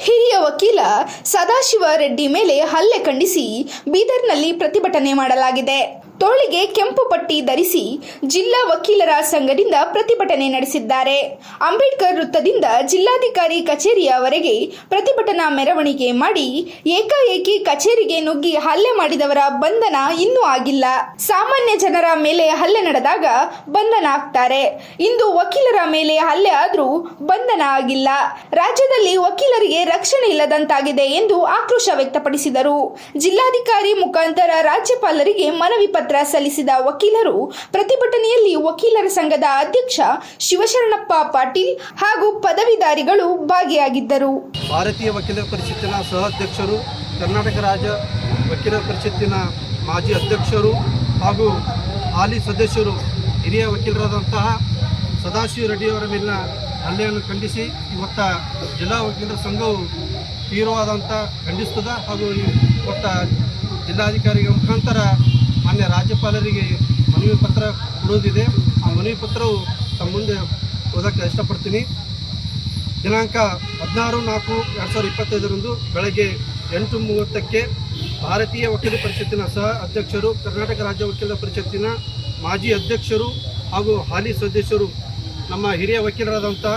ಹಿರಿಯ ವಕೀಲ ಸದಾಶಿವ ರೆಡ್ಡಿ ಮೇಲೆ ಹಲ್ಲೆ ಖಂಡಿಸಿ ಬೀದರ್ನಲ್ಲಿ ಪ್ರತಿಭಟನೆ ಮಾಡಲಾಗಿದೆ. ತೋಳಿಗೆ ಕೆಂಪು ಪಟ್ಟಿ ಧರಿಸಿ ಜಿಲ್ಲಾ ವಕೀಲರ ಸಂಘದಿಂದ ಪ್ರತಿಭಟನೆ ನಡೆಸಿದ್ದಾರೆ. ಅಂಬೇಡ್ಕರ್ ವೃತ್ತದಿಂದ ಜಿಲ್ಲಾಧಿಕಾರಿ ಕಚೇರಿಯವರೆಗೆ ಪ್ರತಿಭಟನಾ ಮೆರವಣಿಗೆ ಮಾಡಿ ಏಕಾಏಕಿ ಕಚೇರಿಗೆ ನುಗ್ಗಿ ಹಲ್ಲೆ ಮಾಡಿದವರ ಬಂಧನ ಇನ್ನೂ ಆಗಿಲ್ಲ. ಸಾಮಾನ್ಯ ಜನರ ಮೇಲೆ ಹಲ್ಲೆ ನಡೆದಾಗ ಬಂಧನ ಆಗ್ತಾರೆ. ಇಂದು ವಕೀಲರ ಮೇಲೆ ಹಲ್ಲೆ ಆದ್ರೂ ಬಂಧನ ಆಗಿಲ್ಲ. ರಾಜ್ಯದಲ್ಲಿ ವಕೀಲರಿಗೆ ರಕ್ಷಣೆ ಇಲ್ಲದಂತಾಗಿದೆ ಎಂದು ಆಕ್ರೋಶ ವ್ಯಕ್ತಪಡಿಸಿದರು. ಜಿಲ್ಲಾಧಿಕಾರಿ ಮುಖಾಂತರ ರಾಜ್ಯಪಾಲರಿಗೆ ಮನವಿ ಪತ್ರ ಸಲ್ಲಿಸಿದ ವಕೀಲರು ಪ್ರತಿಭಟನೆಯಲ್ಲಿ ವಕೀಲರ ಸಂಘದ ಅಧ್ಯಕ್ಷ ಶಿವಶರಣಪ್ಪ ಪಾಟೀಲ್ ಹಾಗೂ ಪದವೀಧಾರಿಗಳು ಭಾಗಿಯಾಗಿದ್ದರು. ಭಾರತೀಯ ವಕೀಲರ ಪರಿಷತ್ತಿನ ಸಹ ಅಧ್ಯಕ್ಷರು, ಕರ್ನಾಟಕ ರಾಜ್ಯ ವಕೀಲರ ಪರಿಷತ್ತಿನ ಮಾಜಿ ಅಧ್ಯಕ್ಷರು ಹಾಗೂ ಹಾಲಿ ಸದಸ್ಯರು ಹಿರಿಯ ವಕೀಲರಾದಂತಹ ಸದಾಶಿವ ರೆಡ್ಡಿಯವರ ಮೇಲಿನ ಹಲ್ಲೆಯನ್ನು ಖಂಡಿಸಿ ಇವತ್ತ ಜಿಲ್ಲಾ ವಕೀಲರ ಸಂಘವು ತೀವ್ರವಾದಂಥ ಖಂಡಿಸ್ತದೆ ಹಾಗೂ ಇವತ್ತ ಜಿಲ್ಲಾಧಿಕಾರಿಗಳ ಮುಖಾಂತರ ಮಾನ್ಯ ರಾಜ್ಯಪಾಲರಿಗೆ ಮನವಿ ಪತ್ರ ಕೊಡೋದಿದೆ. ಆ ಮನವಿ ಪತ್ರವು ತಮ್ಮ ಮುಂದೆ ಓದೋಕ್ಕೆ ಇಷ್ಟಪಡ್ತೀನಿ. ದಿನಾಂಕ 16/4/2025 ಬೆಳಗ್ಗೆ 8:30ಕ್ಕೆ ಭಾರತೀಯ ವಕೀಲರ ಪರಿಷತ್ತಿನ ಸಹ ಅಧ್ಯಕ್ಷರು, ಕರ್ನಾಟಕ ರಾಜ್ಯ ವಕೀಲರ ಪರಿಷತ್ತಿನ ಮಾಜಿ ಅಧ್ಯಕ್ಷರು ಹಾಗೂ ಹಾಲಿ ಸದಸ್ಯರು ನಮ್ಮ ಹಿರಿಯ ವಕೀಲರಾದಂತಹ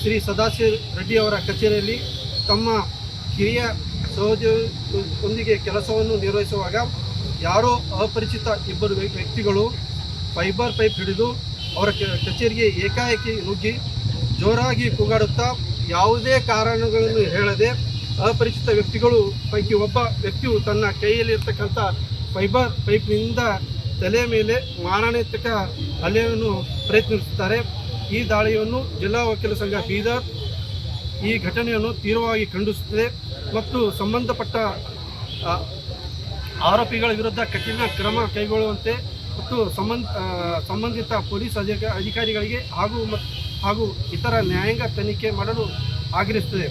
ಶ್ರೀ ಸದಾಶಿವ ರೆಡ್ಡಿಯವರ ಕಚೇರಿಯಲ್ಲಿ ತಮ್ಮ ಹಿರಿಯ ಸಹೋದ್ಯೋಗಿಯೊಂದಿಗೆ ಕೆಲಸವನ್ನು ನಿರ್ವಹಿಸುವಾಗ ಯಾರೋ ಅಪರಿಚಿತ ಇಬ್ಬರು ವ್ಯಕ್ತಿಗಳು ಫೈಬರ್ ಪೈಪ್ ಹಿಡಿದು ಅವರ ಕಚೇರಿಗೆ ಏಕಾಏಕಿ ನುಗ್ಗಿ ಜೋರಾಗಿ ಕೂಗಾಡುತ್ತಾ ಯಾವುದೇ ಕಾರಣಗಳನ್ನು ಹೇಳದೆ ಅಪರಿಚಿತ ವ್ಯಕ್ತಿಗಳು ಪೈಕಿ ಒಬ್ಬ ವ್ಯಕ್ತಿಯು ತನ್ನ ಕೈಯಲ್ಲಿರ್ತಕ್ಕಂಥ ಫೈಬರ್ ಪೈಪ್ನಿಂದ ತಲೆ ಮೇಲೆ ಮಾರಣಾಂತಿಕ ಹಲ್ಲೆಯನ್ನು ಪ್ರಯತ್ನಿಸುತ್ತಾರೆ. ಈ ದಾಳಿಯನ್ನು ಜಿಲ್ಲಾ ವಕೀಲ ಸಂಘ ಬೀದರ್ ಈ ಘಟನೆಯನ್ನು ತೀವ್ರವಾಗಿ ಖಂಡಿಸುತ್ತದೆ ಮತ್ತು ಸಂಬಂಧಪಟ್ಟ ಆರೋಪಿಗಳ ವಿರುದ್ಧ ಕಠಿಣ ಕ್ರಮ ಕೈಗೊಳ್ಳುವಂತೆ ಮತ್ತು ಸಂಬಂಧಿತ ಪೊಲೀಸ್ ಅಧಿಕಾರಿಗಳಿಗೆ ಹಾಗೂ ಇತರ ನ್ಯಾಯಾಂಗ ತನಿಖೆ ಮಾಡಲು ಆಗ್ರಹಿಸುತ್ತದೆ.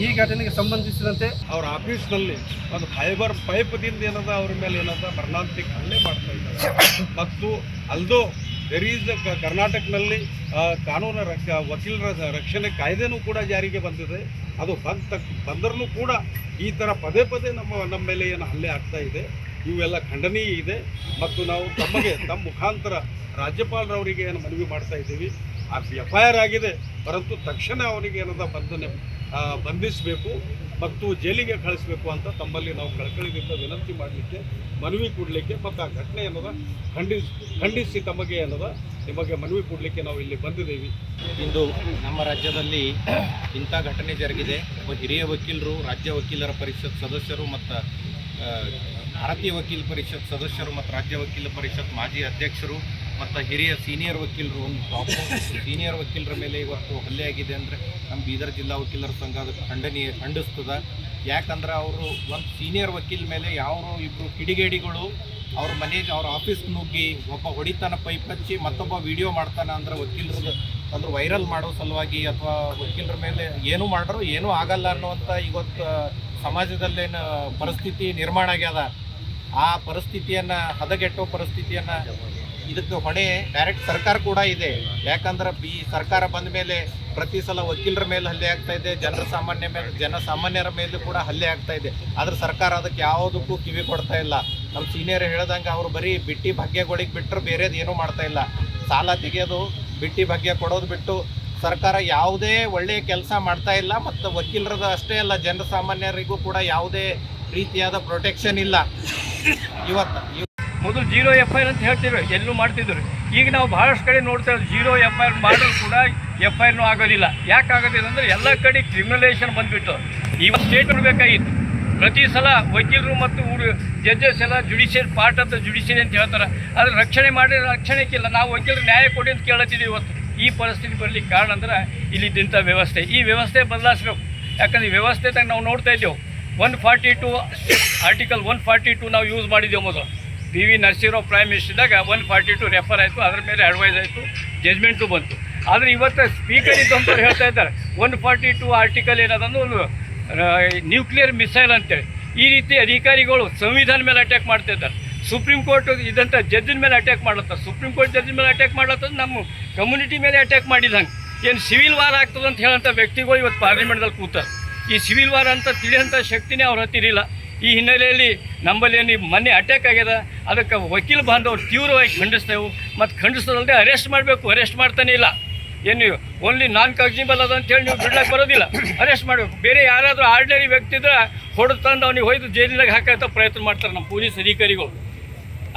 ಈ ಘಟನೆಗೆ ಸಂಬಂಧಿಸಿದಂತೆ ಅವರ ಆಫೀಸ್ನಲ್ಲಿ ಒಂದು ಫೈಬರ್ ಪೈಪ್ದಿಂದ ಏನದ ಅವ್ರ ಮೇಲೆ ಏನದ ಮರಣಾಂತಿಕ ಹಲ್ಲೆ ಮಾಡ್ತಾ ಇದ್ದಾರೆ. ಮತ್ತು ಅಲ್ದೋ ಕರ್ನಾಟಕದಲ್ಲಿ ಕಾನೂನು ವಕೀಲರ ರಕ್ಷಣೆ ಕಾಯ್ದೆನೂ ಕೂಡ ಜಾರಿಗೆ ಬಂದಿದೆ. ಅದು ಬಂದರೂ ಕೂಡ ಈ ಥರ ಪದೇ ಪದೇ ನಮ್ಮ ಮೇಲೆ ಏನು ಹಲ್ಲೆ ಆಗ್ತಾ ಇದೆ, ಇವೆಲ್ಲ ಖಂಡನೀಯ ಇದೆ. ಮತ್ತು ನಾವು ತಮ್ಮ ಮುಖಾಂತರ ರಾಜ್ಯಪಾಲರವರಿಗೆ ಏನು ಮನವಿ ಮಾಡ್ತಾ ಇದ್ದೀವಿ, FIR ಆಗಿದೆ, ಪರಂತು ತಕ್ಷಣ ಅವರಿಗೆ ಏನದ ಬಂಧಿಸಬೇಕು ಮತ್ತು ಜೈಲಿಗೆ ಕಳಿಸಬೇಕು ಅಂತ ತಮ್ಮಲ್ಲಿ ನಾವು ಕಳಕಳಿಯಿಂದ ವಿನಂತಿ ಮಾಡಲಿಕ್ಕೆ, ಮನವಿ ಕೊಡಲಿಕ್ಕೆ ಮತ್ತು ಆ ಘಟನೆ ಅನ್ನೋದ ಖಂಡಿಸಿ ನಿಮಗೆ ಮನವಿ ಕೊಡಲಿಕ್ಕೆ ನಾವು ಇಲ್ಲಿ ಬಂದಿದ್ದೇವೆ. ಇಂದು ನಮ್ಮ ರಾಜ್ಯದಲ್ಲಿ ಇಂಥ ಘಟನೆ ಜರುಗಿದೆ. ಒಬ್ಬ ಹಿರಿಯ ವಕೀಲರು, ರಾಜ್ಯ ವಕೀಲರ ಪರಿಷತ್ ಸದಸ್ಯರು ಮತ್ತು ಭಾರತೀಯ ವಕೀಲ ಪರಿಷತ್ ಸದಸ್ಯರು ಮತ್ತು ರಾಜ್ಯ ವಕೀಲ ಪರಿಷತ್ ಮಾಜಿ ಅಧ್ಯಕ್ಷರು ಮತ್ತು ಹಿರಿಯ ಸೀನಿಯರ್ ವಕೀಲರು, ಒಂದು ಟಾಪ್ ಸೀನಿಯರ್ ವಕೀಲರ ಮೇಲೆ ಇವತ್ತು ಹಲ್ಲೆ ಆಗಿದೆ ಅಂದರೆ ನಮ್ಮ ಬೀದರ್ ಜಿಲ್ಲಾ ವಕೀಲರ ಸಂಘ ಅದಕ್ಕೆ ಖಂಡಿಸ್ತದೆ. ಯಾಕಂದ್ರೆ ಅವರು ಒಂದು ಸೀನಿಯರ್ ವಕೀಲ ಮೇಲೆ ಯಾರು ಇಬ್ಬರು ಕಿಡಿಗೇಡಿಗಳು ಅವ್ರ ಮನೆಗೆ ಅವ್ರ ಆಫೀಸ್ಗೆ ನುಗ್ಗಿ ಒಬ್ಬ ಹೊಡಿತಾನ ಪೈಪ್ ಹಚ್ಚಿ ಮತ್ತೊಬ್ಬ ವಿಡಿಯೋ ಮಾಡ್ತಾನೆ ಅಂದ್ರೆ ವಕೀಲರದ್ದು ಅಂದ್ರೆ ವೈರಲ್ ಮಾಡೋ ಸಲುವಾಗಿ ಅಥವಾ ವಕೀಲರ ಮೇಲೆ ಏನೂ ಮಾಡ್ರು ಏನೂ ಆಗಲ್ಲ ಅನ್ನುವಂಥ ಇವತ್ತು ಸಮಾಜದಲ್ಲೇನು ಪರಿಸ್ಥಿತಿ ನಿರ್ಮಾಣ ಆಗ್ಯದ. ಆ ಪರಿಸ್ಥಿತಿಯನ್ನು ಹದಗೆಟ್ಟೋ ಪರಿಸ್ಥಿತಿಯನ್ನು ಇದಕ್ಕೆ ಹೊಣೆ ಡೈರೆಕ್ಟ್ ಸರ್ಕಾರ ಕೂಡ ಇದೆ. ಯಾಕಂದ್ರೆ ಸರ್ಕಾರ ಬಂದ ಮೇಲೆ ಪ್ರತಿ ಸಲ ವಕೀಲರ ಮೇಲೆ ಹಲ್ಲೆ ಆಗ್ತಾ ಇದೆ, ಜನಸಾಮಾನ್ಯರ ಮೇಲೆ ಕೂಡ ಹಲ್ಲೆ ಆಗ್ತಾ ಇದೆ. ಆದ್ರೆ ಸರ್ಕಾರ ಅದಕ್ಕೆ ಯಾವುದಕ್ಕೂ ಕಿವಿ ಕೊಡ್ತಾ ಇಲ್ಲ. ನಮ್ಮ ಸೀನಿಯರ್ ಹೇಳ್ದಂಗೆ ಅವರು ಬರೀ ಬಿಟ್ಟಿ ಭಾಗ್ಯಗಳಿಗೆ ಬಿಟ್ಟರೆ ಬೇರೆದು ಏನೂ ಮಾಡ್ತಾ ಇಲ್ಲ. ಸಾಲ ತೆಗೆಯೋದು, ಬಿಟ್ಟಿ ಭಾಗ್ಯ ಕೊಡೋದು ಬಿಟ್ಟು ಸರ್ಕಾರ ಯಾವುದೇ ಒಳ್ಳೆಯ ಕೆಲಸ ಮಾಡ್ತಾ ಇಲ್ಲ. ಮತ್ತು ವಕೀಲರದ ಅಷ್ಟೇ ಅಲ್ಲ, ಜನಸಾಮಾನ್ಯರಿಗೂ ಕೂಡ ಯಾವುದೇ ರೀತಿಯಾದ ಪ್ರೊಟೆಕ್ಷನ್ ಇಲ್ಲ. ಇವತ್ತು ಮೊದಲು 0 FIR ಅಂತ ಹೇಳ್ತಿದ್ರು, ಎಲ್ಲೂ ಮಾಡ್ತಿದ್ರು. ಈಗ ನಾವು ಭಾಳಷ್ಟು ಕಡೆ ನೋಡ್ತಾ ಇದ್ದೀವಿ 0 FIR ಮಾಡಿದ್ರು ಕೂಡ FIRನೂ ಆಗೋದಿಲ್ಲ. ಯಾಕೆ ಆಗೋದಿಲ್ಲ ಅಂದರೆ ಎಲ್ಲ ಕಡೆ ಕ್ರಿಮಿನಲೈಸೇಷನ್ ಬಂದುಬಿಟ್ಟು ಇವತ್ತು ಸ್ಟೇಟ್ ಬೇಕಾಗಿತ್ತು. ಪ್ರತಿ ಸಲ ವಕೀಲರು ಮತ್ತು ಜಡ್ಜಸ್ ಎಲ್ಲ judicial part of the judiciary ಅಂತ ಹೇಳ್ತಾರೆ. ಆದರೆ ರಕ್ಷಣೆಗಿಲ್ಲ. ನಾವು ವಕೀಲರು ನ್ಯಾಯ ಕೊಡಿ ಅಂತ ಕೇಳತ್ತಿದ್ದೀವಿ. ಇವತ್ತು ಈ ಪರಿಸ್ಥಿತಿ ಬರಲಿಕ್ಕೆ ಕಾರಣ ಅಂದ್ರೆ ಇಲ್ಲಿದ್ದಂಥ ವ್ಯವಸ್ಥೆ. ಈ ವ್ಯವಸ್ಥೆ ಬದಲಾಯಿಸ್ಬೇಕು. ಯಾಕಂದರೆ ಈ ವ್ಯವಸ್ಥೆ ನಾವು ನೋಡ್ತಾ ಇದ್ದೇವೆ. 142 ಆರ್ಟಿಕಲ್ 142 ನಾವು ಯೂಸ್ ಮಾಡಿದ್ದೇವೆ. ಮೊದಲು PV ನರಸಿಂಹರಾವ್ ಪ್ರೈಮ್ ಮಿನಿಸ್ಟರ್ ಇದ್ದಾಗ 142 ರೆಫರ್ ಆಯಿತು, ಅದರ ಮೇಲೆ ಅಡ್ವೈಸ್ ಆಯಿತು, ಜಜ್ಮೆಂಟು ಬಂತು. ಆದರೆ ಇವತ್ತು ಸ್ಪೀಕರ್ ಇದ್ದಂಥವ್ರು ಹೇಳ್ತಾ ಇದ್ದಾರೆ 142 ಆರ್ಟಿಕಲ್ ಏನದನ್ನು ಒಂದು ನ್ಯೂಕ್ಲಿಯರ್ ಮಿಸೈಲ್ ಅಂತೇಳಿ. ಈ ರೀತಿ ಅಧಿಕಾರಿಗಳು ಸಂವಿಧಾನ ಮೇಲೆ ಅಟ್ಯಾಕ್ ಮಾಡ್ತಾ ಇದ್ದಾರೆ. ಸುಪ್ರೀಂ ಕೋರ್ಟ್ ಇದ್ದಂಥ ಜಡ್ಜಿನ ಮೇಲೆ ಅಟ್ಯಾಕ್ ಮಾಡ್ಲತ್ತಾರೆ. ಸುಪ್ರೀಂ ಕೋರ್ಟ್ ಜಡ್ಜಿನ ಮೇಲೆ ಅಟ್ಯಾಕ್ ಮಾಡ್ಲತ್ತದ, ನಮ್ಮ ಕಮ್ಯುನಿಟಿ ಮೇಲೆ ಅಟ್ಯಾಕ್ ಮಾಡಿದಂಗೆ. ಏನು ಸಿವಿಲ್ ವಾರ್ ಆಗ್ತದೆ ಅಂತ ಹೇಳೋಂಥ ವ್ಯಕ್ತಿಗಳು ಇವತ್ತು ಪಾರ್ಲಿಮೆಂಟ್ದಲ್ಲಿ ಕೂತಾರೆ. ಈ ಸಿವಿಲ್ ವಾರ್ ಅಂತ ತಿಳಿಯೋಂಥ ಶಕ್ತಿನೇ ಅವ್ರ ಹತ್ತಿರಿಲ್ಲ. ಈ ಹಿನ್ನೆಲೆಯಲ್ಲಿ ನಮ್ಮಲ್ಲಿ ಏನು ಮೊನ್ನೆ ಅಟ್ಯಾಕ್ ಆಗ್ಯದ, ಅದಕ್ಕೆ ವಕೀಲ ಬಾಂಧವರು ತೀವ್ರವಾಗಿ ಖಂಡಿಸ್ತೇವೆ. ಮತ್ತು ಖಂಡಿಸೋದಲ್ಲದೆ ಅರೆಸ್ಟ್ ಮಾಡಬೇಕು, ಅರೆಸ್ಟ್ ಮಾಡ್ತಾನೆ ಇಲ್ಲ. ಏನು ಓನ್ಲಿ ನಾನ್ ಕಾಗ್ನಿಬಲ್ ಅದ ಅಂತೇಳಿ ನೀವು ಬಿಡ್ಲಕ್ಕೆ ಬರೋದಿಲ್ಲ, ಅರೆಸ್ಟ್ ಮಾಡಬೇಕು. ಬೇರೆ ಯಾರಾದರೂ ಆರ್ಡಿನರಿ ವ್ಯಕ್ತಿ ಇದ್ರೆ ಹೊಡೆದು ತಂದು ಅವ್ನಿಗೆ ಹೋಯ್ತು ಜೈಲಿನಾಗ ಹಾಕೋ ಪ್ರಯತ್ನ ಮಾಡ್ತಾರೆ ನಮ್ಮ ಪೊಲೀಸ್ ಅಧಿಕಾರಿಗಳು.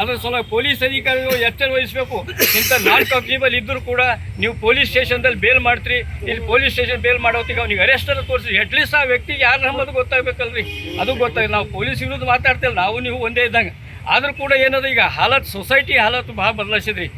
ಅದ್ರ ಸಲುವಾಗಿ ಪೊಲೀಸ್ ಅಧಿಕಾರಿಗಳು ಎಚ್ಚರ ವಹಿಸಬೇಕು. ಇಂಥ ನಾನ್ ಕಾಗ್ನಿಬಲ್ ಇದ್ದರೂ ಕೂಡ ನೀವು ಪೊಲೀಸ್ ಸ್ಟೇಷನ್ದಲ್ಲಿ ಬೇಲ್ ಮಾಡ್ತೀರಿ, ಇಲ್ಲಿ ಪೊಲೀಸ್ ಸ್ಟೇಷನ್ ಬೇಲ್ ಮಾಡೋತ್ತಿಗೆ ಅವ್ನಿಗೆ ಅರೆಸ್ಟನ್ನು ತೋರಿಸಿ ಅಟ್ಲೀಸ್ಟ್ ಆ ವ್ಯಕ್ತಿಗೆ ಯಾರು ನಮ್ಮದು ಗೊತ್ತಾಗಬೇಕಲ್ರಿ. ಅದು ಗೊತ್ತಾಗ ನಾವು ಪೊಲೀಸ್ ವಿರುದ್ಧ ಮಾತಾಡ್ತೇವೆ, ನಾವು ನೀವು ಒಂದೇ ಇದ್ದಂಗೆ. ಆದರೂ ಕೂಡ ಏನದ ಈಗ ಸೊಸೈಟಿ ಹಾಲತ್ ಭಾಳ ಬದಲಾಯಿಸಿದ್ರಿ.